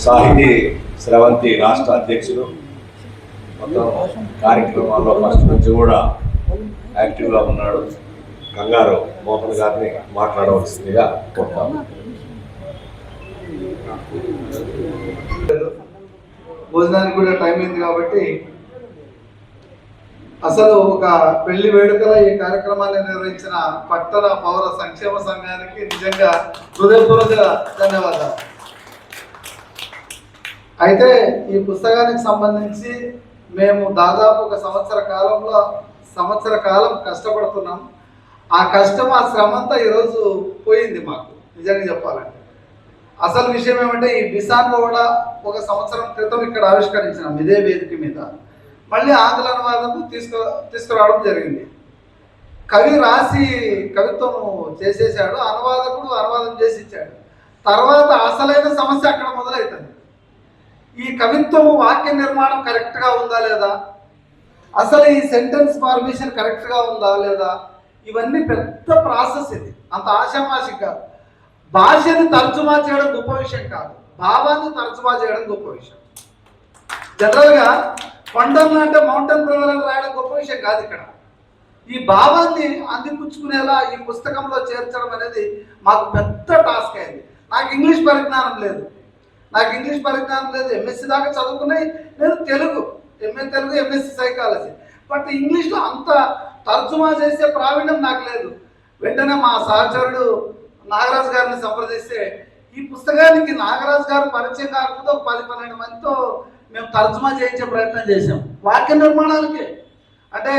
సాహితీ స్రవంతి రాష్ట్ర అధ్యక్షులు మొత్తం కార్యక్రమాల్లో ఫస్ట్ నుంచి కూడా యాక్టివ్గా ఉన్నాడు. కంగారు మోహన్ గారిని మాట్లాడవలసిందిగా కోరుతాను. భోజనానికి కూడా టైం అయింది కాబట్టి అసలు ఒక పెళ్లి వేడుకల ఈ కార్యక్రమాన్ని నిర్వహించిన పట్టణ పౌర సంక్షేమ సంఘానికి నిజంగా హృదయపూర్వక ధన్యవాదాలు. అయితే ఈ పుస్తకానికి సంబంధించి మేము దాదాపు ఒక సంవత్సర కాలం కష్టపడుతున్నాం. ఆ కష్టం ఆ శ్రమ అంతా ఈరోజు పోయింది మాకు. నిజంగా చెప్పాలంటే అసలు విషయం ఏమంటే ఈ బిసాన్లో కూడా ఒక సంవత్సరం క్రితం ఇక్కడ ఆవిష్కరించినాం ఇదే వేదిక మీద. మళ్ళీ ఆంగ్ల అనువాదం తీసుకురావడం జరిగింది. కవి రాసి కవిత్వం చేసేసాడు, అనువాదకుడు అనువాదం చేసి ఇచ్చాడు. తర్వాత అసలైన సమస్య అక్కడ మొదలవుతుంది. ఈ కవిత్వం వాక్య నిర్మాణం కరెక్ట్గా ఉందా లేదా, అసలు ఈ సెంటెన్స్ ఫార్మేషన్ కరెక్ట్గా ఉందా లేదా, ఇవన్నీ పెద్ద ప్రాసెస్. ఇది అంత ఆషామాషి కాదు. భాషని తర్జుమా చేయడం గొప్ప విషయం కాదు, భావాన్ని తర్జుమా చేయడం గొప్ప విషయం. జనరల్గా కొండలు అంటే మౌంటైన్ బ్రదర్స్ రాయడం గొప్ప విషయం కాదు. ఇక్కడ ఈ భావాన్ని అందిపుచ్చుకునేలా ఈ పుస్తకంలో చేర్చడం అనేది మాకు పెద్ద టాస్క్ అయింది. నాకు ఇంగ్లీష్ పరిజ్ఞానం లేదు. ఎంఎస్సి దాకా చదువుకున్నాయి నేను. MA Telugu, MSc psychology. But ఇంగ్లీష్లో అంత తర్జుమా చేసే ప్రావీణ్యం నాకు లేదు. వెంటనే మా సహచరుడు నాగరాజు గారిని సంప్రదిస్తే ఈ పుస్తకానికి నాగరాజు గారు పరిచయం కాకపోతే ఒక 10-12 మందితో మేము తర్జుమా చేయించే ప్రయత్నం చేసాం. వాక్య నిర్మాణాలకి అంటే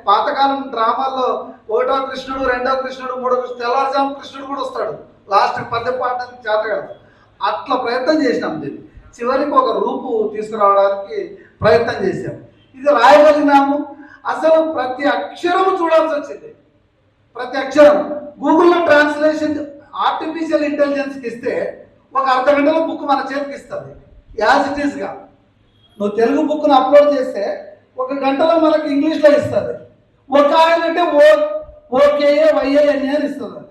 పాతకాలం డ్రామాల్లో 1వ కృష్ణుడు, 2వ కృష్ణుడు, 3వ కృష్ణుడు, తెల్లవారుజాము కృష్ణుడు కూడా వస్తాడు. లాస్ట్ పద్యం పాడడానికి చేత కాదు. అట్లా ప్రయత్నం చేసినాం. దీన్ని చివరికి ఒక రూపు తీసుకురావడానికి ప్రయత్నం చేశాం. ఇది రాయగలిగినాము. అసలు ప్రతి అక్షరము చూడాల్సి వచ్చింది. ప్రతి అక్షరం గూగుల్లో ట్రాన్స్లేషన్ ఆర్టిఫిషియల్ ఇంటెలిజెన్స్కి ఇస్తే ఒక అర్ధగంటలో బుక్ మన చేతికి ఇస్తుంది యాజ్ ఇట్ ఈస్గా. నువ్వు తెలుగు బుక్ను అప్లోడ్ చేస్తే 1 గంటలో మనకి ఇంగ్లీష్లో ఇస్తుంది. ఒక ఆయన అంటే ఓకేఏ వైఏఎన్ఏ అని ఇస్తుంది.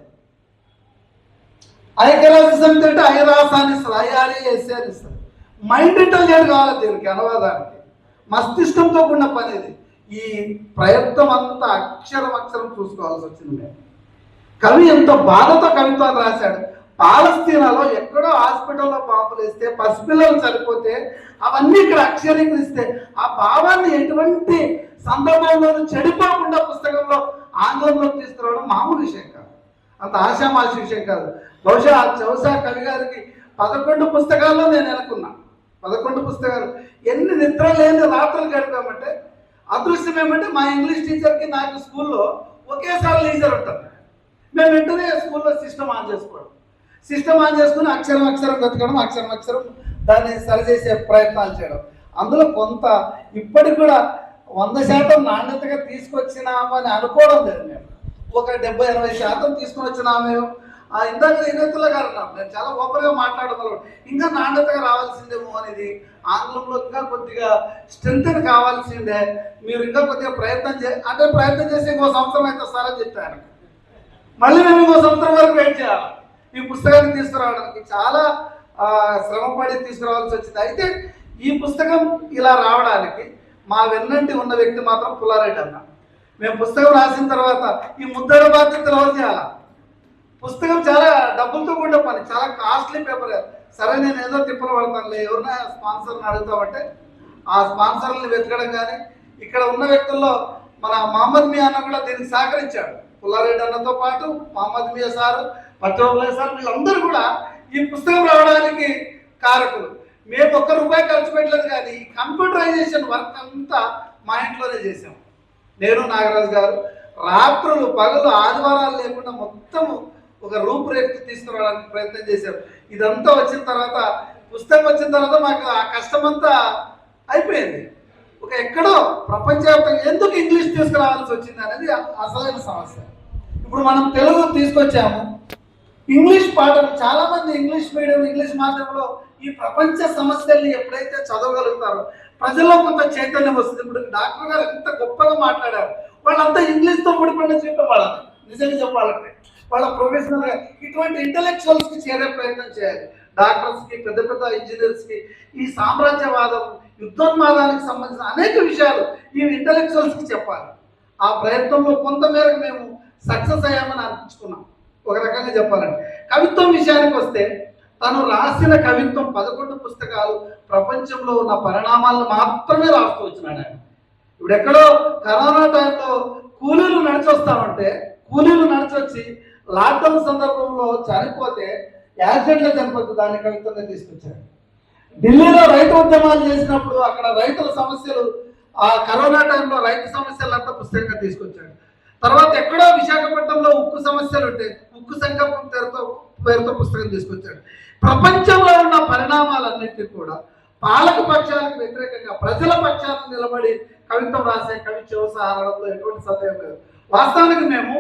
ఐక్యరాజ్య సమితి అంటే ఐరాసాన్ని ఇస్తుంది, ఐఆర్ఏఎస్ఏ అని ఇస్తుంది. మైండ్ ఇంటెలిజెంట్ కావాలి దీనికి అనువాదానికి. మస్తిష్కంతో కూడిన పని ఇది. ఈ ప్రయత్నం అంతా అక్షరం చూసుకోవాల్సి వచ్చింది. మేము కవి ఎంత బాధతో కవిత్వాలు రాశాడు. పాలస్తీనాలో ఎక్కడో హాస్పిటల్లో బాంబులు వేస్తే, పసిపిల్లలు చనిపోతే అవన్నీ ఇక్కడ అక్షరీకరిస్తే ఆ భావాన్ని ఎటువంటి సందర్భంలోనూ చెడిపోకుండా పుస్తకంలో ఆంగ్లంలోకి తీసుకురావడం మామూలు విషయం కాదు, అంత ఆషామాషి విషయం కాదు. బహుశా చౌసా కవి గారికి 11 పుస్తకాల్లో నేను అనుకున్నా. 11 పుస్తకాలు. ఎన్ని నిద్ర లేని రాత్రులు గడిపామంటే అదృష్టం ఏమంటే మా ఇంగ్లీష్ టీచర్కి నాకు స్కూల్లో ఒకేసారి లీజర్ ఉంటుంది. మేము వెంటనే స్కూల్లో సిస్టమ్ ఆన్ చేసుకుని అక్షరం వెతకడం, అక్షరం దాన్ని సరిచేసే ప్రయత్నాలు చేయడం. అందులో కొంత ఇప్పటికి కూడా 100% నాణ్యతగా తీసుకొచ్చినామని అనుకోవడం లేదు. మేము ఒక 70-80% తీసుకొని వచ్చినామేమో. ఇందాక ఇనతుల్లా గారు అన్నారు, నేను చాలా ఓపెన్గా మాట్లాడగలను, ఇంకా నాణ్యతగా రావాల్సిందేమో అనేది. ఆంగ్లంలో ఇంకా కొద్దిగా స్ట్రెంగ్త్ కావాల్సిందే, మీరు ఇంకా కొద్దిగా ప్రయత్నం చేసి ఇంకో సంవత్సరం అయితే వస్తారని చెప్పాను. మళ్ళీ మేము ఇంకో సంవత్సరం వరకు వెయిట్ చేయాలి ఈ పుస్తకాన్ని తీసుకురావడానికి. చాలా శ్రమపడి తీసుకురావాల్సి వచ్చింది. అయితే ఈ పుస్తకం ఇలా రావడానికి మా వెన్నంటి ఉన్న వ్యక్తి మాత్రం పుల్లారెడ్డి అన్న. మేము పుస్తకం రాసిన తర్వాత ఈ ముద్దడ బాధ్యతలు ఎవరు చేయాలి? పుస్తకం చాలా డబ్బులతో కూడిన పని, చాలా కాస్ట్లీ పేపర్. సరే నేను ఏదో తిప్పలు పడతానులే, ఎవరైనా స్పాన్సర్ని అడుగుతామంటే ఆ స్పాన్సర్ని వెతకడం కానీ, ఇక్కడ ఉన్న వ్యక్తుల్లో మన మహమ్మద్ మియా అన్న కూడా దీనికి సహకరించాడు. పుల్లారెడ్డి అన్నతో పాటు మహమ్మద్ మియా సారు, పట్టోలే సార్, వీళ్ళందరూ కూడా ఈ పుస్తకం రావడానికి కారకులు. మేము ₹1 ఖర్చు పెట్టలేదు, కానీ ఈ కంప్యూటరైజేషన్ వర్క్ అంతా మా ఇంట్లోనే చేసాం. నేను, నాగరాజు గారు రాత్రులు పగలు ఆదివారాలు లేకుండా మొత్తం ఒక రూపురేఖ తీసుకురావడానికి ప్రయత్నం చేశాం. ఇదంతా వచ్చిన తర్వాత, పుస్తకం వచ్చిన తర్వాత మాకు ఆ కష్టమంతా అయిపోయింది. ఒక ఎక్కడో ప్రపంచవ్యాప్తంగా ఎందుకు ఇంగ్లీష్ తీసుకురావాల్సి వచ్చింది అనేది అసలైన సమస్య. ఇప్పుడు మనం తెలుగు తీసుకొచ్చాము. ఇంగ్లీష్ పాఠం చాలామంది ఇంగ్లీష్ మీడియం, ఇంగ్లీష్ మాధ్యమంలో ఈ ప్రపంచ సమస్యల్ని ఎప్పుడైతే చదవగలుగుతారో ప్రజల్లో కొంత చైతన్యం వస్తుంది. ఇప్పుడు డాక్టర్ గారు ఎంత గొప్పగా మాట్లాడారు. వాళ్ళంతా ఇంగ్లీష్తో ముడిపడిన జీవితం వాళ్ళని. నిజంగా చెప్పాలంటే వాళ్ళ ప్రొఫెషనల్గా ఇటువంటి ఇంటలెక్చువల్స్కి చేరే ప్రయత్నం చేయాలి. డాక్టర్స్కి, పెద్ద పెద్ద ఇంజనీర్స్కి ఈ సామ్రాజ్యవాదం, యుద్ధోన్మాదానికి సంబంధించిన అనేక విషయాలు ఈ ఇంటలెక్చువల్స్కి చెప్పాలి. ఆ ప్రయత్నంలో కొంతమేరకు మేము సక్సెస్ అయ్యామని అనిపించుకున్నాం. ఒక రకంగా చెప్పాలంటే కవిత్వం విషయానికి వస్తే తను రాసిన కవిత్వం 11 పుస్తకాలు ప్రపంచంలో ఉన్న పరిణామాలను మాత్రమే రాస్తూ వచ్చినాడు ఆయన. ఇప్పుడు ఎక్కడో కరోనా టైంలో కూలీలు నడిచొస్తామంటే కూలీలు నడిచొచ్చి లాక్డౌన్ సందర్భంలో చనిపోతే యాక్సిడెంట్లో చనిపోతే దాన్ని కవిత్వంగా తీసుకొచ్చారు. ఢిల్లీలో రైతు ఉద్యమాలు చేసినప్పుడు అక్కడ రైతుల సమస్యలు, ఆ కరోనా టైంలో రైతు సమస్యలంతా పుస్తకంగా తీసుకొచ్చాడు. తర్వాత ఎక్కడో విశాఖపట్నంలో ఉక్కు సమస్యలు ఉంటే ఉక్కు సంకల్పం పేరుతో పుస్తకం తీసుకొచ్చాడు. ప్రపంచంలో ఉన్న పరిణామాలన్నింటినీ కూడా పాలక పక్షాలకు వ్యతిరేకంగా ప్రజల పక్షాలను నిలబడి కవిత్వం రాసే కవి చివసారంలో ఎటువంటి సందేహం లేదు. వాస్తవానికి మేము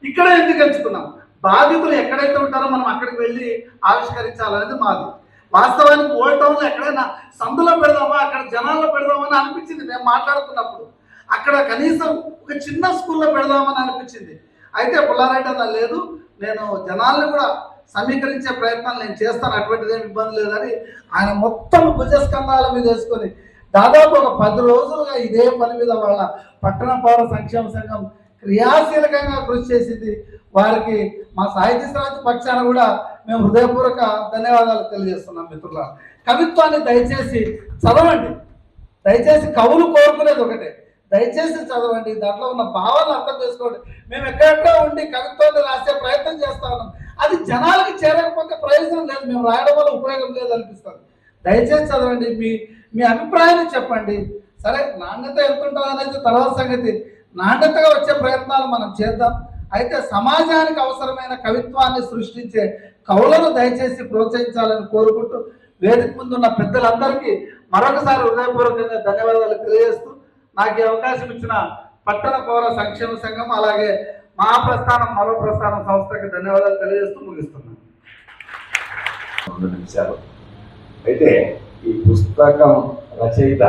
ఇక్కడ ఎందుకు ఎంచుకున్నాం, బాధితులు ఎక్కడైతే ఉంటారో మనం అక్కడికి వెళ్ళి ఆవిష్కరించాలనేది మాది. వాస్తవానికి ఓల్డ్ టౌన్లో ఎక్కడైనా సందులో పెడదామా, అక్కడ జనాల్లో పెడదామని అనిపించింది మేము మాట్లాడుతున్నప్పుడు. అక్కడ కనీసం ఒక చిన్న స్కూల్లో పెడదామని అనిపించింది. అయితే పుల్లారెడ్డి అన్న లేదు, నేను జనాల్ని కూడా సమీకరించే ప్రయత్నాలు నేను చేస్తాను, అటువంటిది ఏమి ఇబ్బంది లేదని ఆయన మొత్తం భుజస్కంధాల మీద వేసుకొని దాదాపు ఒక 10 రోజులుగా ఇదే పని మీద వాళ్ళ పట్టణ పౌర సంక్షేమ సంఘం క్రియాశీలకంగా కృషి చేసింది. వారికి మా సాహిత్య సమితి పక్షాన కూడా మేము హృదయపూర్వక ధన్యవాదాలు తెలియజేస్తున్నాం. మిత్రుల కవిత్వాన్ని దయచేసి చదవండి, దయచేసి కవులు కోరుకునేది ఒకటే, దయచేసి చదవండి, దాంట్లో ఉన్న భావాలను అర్థం చేసుకోండి. మేము ఎక్కడెక్కడ ఉండి కవిత్వాన్ని రాసే ప్రయత్నం చేస్తా ఉన్నాం, అది జనాలకి చేరకపోతే ప్రయోజనం లేదు, మేము రాయడం వల్ల ఉపయోగం లేదు అనిపిస్తుంది. దయచేసి చదవండి, మీ అభిప్రాయాన్ని చెప్పండి. సరే నాణ్యత ఎంత ఉంటుంది అనేది తర్వాత సంగతి, నాణ్యతగా వచ్చే ప్రయత్నాలు మనం చేద్దాం. అయితే సమాజానికి అవసరమైన కవిత్వాన్ని సృష్టించే కవులను దయచేసి ప్రోత్సహించాలని కోరుకుంటూ వేదిక ముందున్న పెద్దలందరికీ మరొకసారి హృదయపూర్వకంగా ధన్యవాదాలు తెలియజేస్తూ నాకు ఈ అవకాశం ఇచ్చిన పట్టణ పౌర సంక్షేమ సంఘం అలాగే మహాప్రస్థానం మరో ప్రస్థానం సంస్థకి ధన్యవాదాలు తెలియజేస్తూ ముగిస్తున్నాను. 2 నిమిషాలు. అయితే ఈ పుస్తకం రచయిత